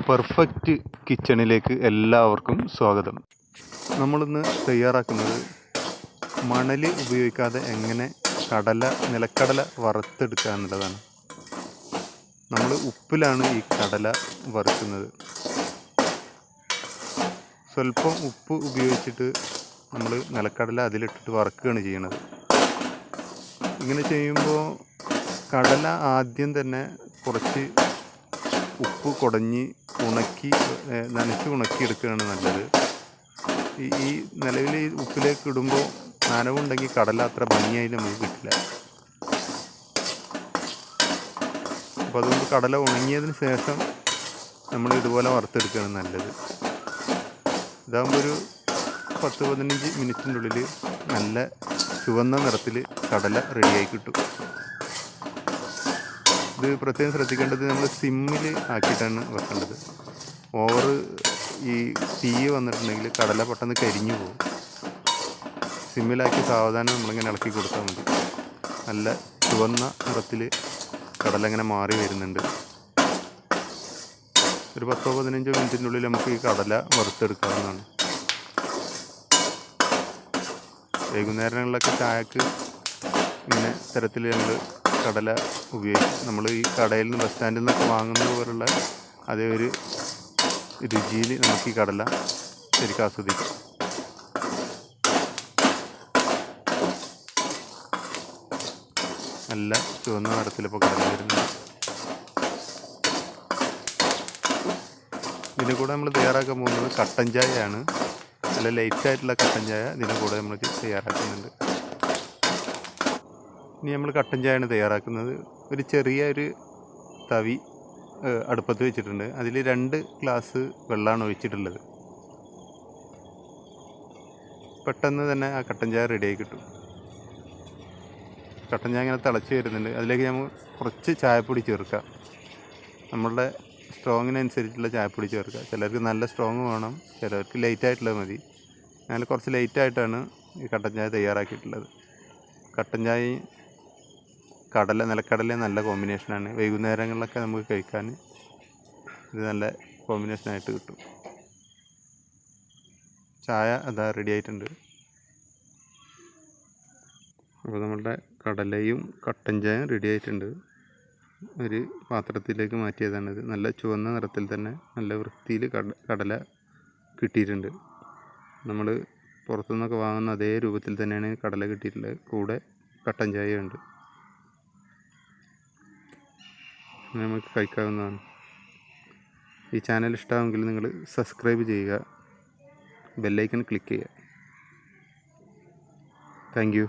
Perfect കിച്ചണിലേക്ക് എല്ലാവർക്കും സ്വാഗതം. നമ്മളിന്ന് തയ്യാറാക്കുന്നത് മണൽ ഉപയോഗിക്കാതെ എങ്ങനെ നിലക്കടല വറുത്തെടുക്കുക എന്നുള്ളതാണ്. നമ്മൾ ഉപ്പിലാണ് ഈ കടല വറുക്കുന്നത്. സ്വല്പം ഉപ്പ് ഉപയോഗിച്ചിട്ട് നമ്മൾ നിലക്കടല അതിലിട്ടിട്ട് വറുക്കുകയാണ് ചെയ്യുന്നത്. ഇങ്ങനെ ചെയ്യുമ്പോൾ കടല ആദ്യം തന്നെ കുറച്ച് ഉപ്പ് കുടഞ്ഞ് നനച്ച് ഉണക്കിയെടുക്കുകയാണ് നല്ലത്. ഈ നിലവിൽ ഈ ഉപ്പിലേക്ക് ഇടുമ്പോൾ നനവുണ്ടെങ്കിൽ കടല അത്ര ഭംഗിയായിട്ട് നമുക്ക് കിട്ടില്ല. അപ്പോൾ അതുകൊണ്ട് കടല ഉണങ്ങിയതിന് ശേഷം നമ്മൾ ഇതുപോലെ വറുത്തെടുക്കുകയാണ് നല്ലത്. ഇതാകുമ്പോൾ ഒരു 10-15 മിനിറ്റിൻ്റെ ഉള്ളിൽ നല്ല ചുവന്ന നിറത്തിൽ കടല റെഡിയായി കിട്ടും. ഇത് പ്രത്യേകം ശ്രദ്ധിക്കേണ്ടത് നമ്മൾ സിമ്മിൽ ആക്കിയിട്ടാണ് വെക്കേണ്ടത്. ഓവർ ഈ തീ വന്നിട്ടുണ്ടെങ്കിൽ കടല പെട്ടെന്ന് കരിഞ്ഞു പോകും. സിമ്മിലാക്കി സാവധാനം നമ്മളിങ്ങനെ ഇളക്കി കൊടുത്താൽ മതി. നല്ല ചുവന്ന നിറത്തിൽ കടല ഇങ്ങനെ മാറി വരുന്നുണ്ട്. ഒരു 10-15 മിനിറ്റിനുള്ളിൽ നമുക്ക് ഈ കടല വറുത്തെടുക്കാവുന്നതാണ്. വൈകുന്നേരങ്ങളിലൊക്കെ ചായക്ക് ഇങ്ങനെ തരത്തിൽ നമ്മൾ കടല ഉപയോഗിക്കും. നമ്മൾ ഈ കടയിൽ നിന്ന് ബസ് സ്റ്റാൻഡിൽ നിന്നൊക്കെ വാങ്ങുന്നത് പോലുള്ള അതേ ഒരു രുചിയിൽ നമുക്ക് ഈ കടല ശരിക്കും ആസ്വദിക്കാം. നല്ല ചുവന്ന നിറത്തിലിപ്പോൾ കടല വരുന്നുണ്ട്. ഇതിൻ്റെ കൂടെ നമ്മൾ തയ്യാറാക്കാൻ പോകുന്നത് കട്ടൻ ചായയാണ്. നല്ല ലൈറ്റായിട്ടുള്ള കട്ടൻ ചായ ഇതിൻ്റെ കൂടെ നമ്മൾ തയ്യാറാക്കുന്നുണ്ട്. ഇനി നമ്മൾ കട്ടൻ ചായയാണ് തയ്യാറാക്കുന്നത്. ഒരു ചെറിയൊരു തവി അടുപ്പത്ത് വെച്ചിട്ടുണ്ട്. അതിൽ 2 ഗ്ലാസ് വെള്ളമാണ് ഒഴിച്ചിട്ടുള്ളത്. പെട്ടെന്ന് തന്നെ ആ കട്ടൻ ചായ റെഡിയായി കിട്ടും. കട്ടൻ ചായ ഇങ്ങനെ തിളച്ച് വരുന്നുണ്ട്. അതിലേക്ക് നമ്മൾ കുറച്ച് ചായപ്പൊടി ചേർക്കുക. നമ്മളുടെ സ്ട്രോങ്ങിനനുസരിച്ചുള്ള ചായപ്പൊടി ചേർക്കുക. ചിലർക്ക് നല്ല സ്ട്രോങ് വേണം, ചിലർക്ക് ലൈറ്റായിട്ടുള്ളത് മതി. ഞാൻ കുറച്ച് ലൈറ്റായിട്ടാണ് ഈ കട്ടൻ ചായ തയ്യാറാക്കിയിട്ടുള്ളത്. കട്ടൻ ചായയും നിലക്കടലയും നല്ല കോമ്പിനേഷനാണ്. വൈകുന്നേരങ്ങളിലൊക്കെ നമുക്ക് കഴിക്കാൻ ഇത് നല്ല കോമ്പിനേഷനായിട്ട് കിട്ടും. ചായ അതാ റെഡി ആയിട്ടുണ്ട്. അപ്പോൾ നമ്മളുടെ കടലയും കട്ടൻ ചായയും റെഡി ആയിട്ടുണ്ട്. ഒരു പാത്രത്തിലേക്ക് മാറ്റിയതാണിത്. നല്ല ചുവന്ന നിറത്തിൽ തന്നെ നല്ല വൃത്തിയിൽ കടല കിട്ടിയിട്ടുണ്ട്. നമ്മൾ പുറത്തുനിന്നൊക്കെ വാങ്ങുന്ന അതേ രൂപത്തിൽ തന്നെയാണ് കടല കിട്ടിയിട്ടുള്ളത്. കൂടെ കട്ടൻ ചായയുണ്ട്. നമുക്ക് കഴിക്കാവുന്നതാണ്. ഈ ചാനൽ ഇഷ്ടമാണെങ്കിൽ നിങ്ങൾ സബ്സ്ക്രൈബ് ചെയ്യുക, ബെല്ലൈക്കൺ ക്ലിക്ക് ചെയ്യുക. Thank you.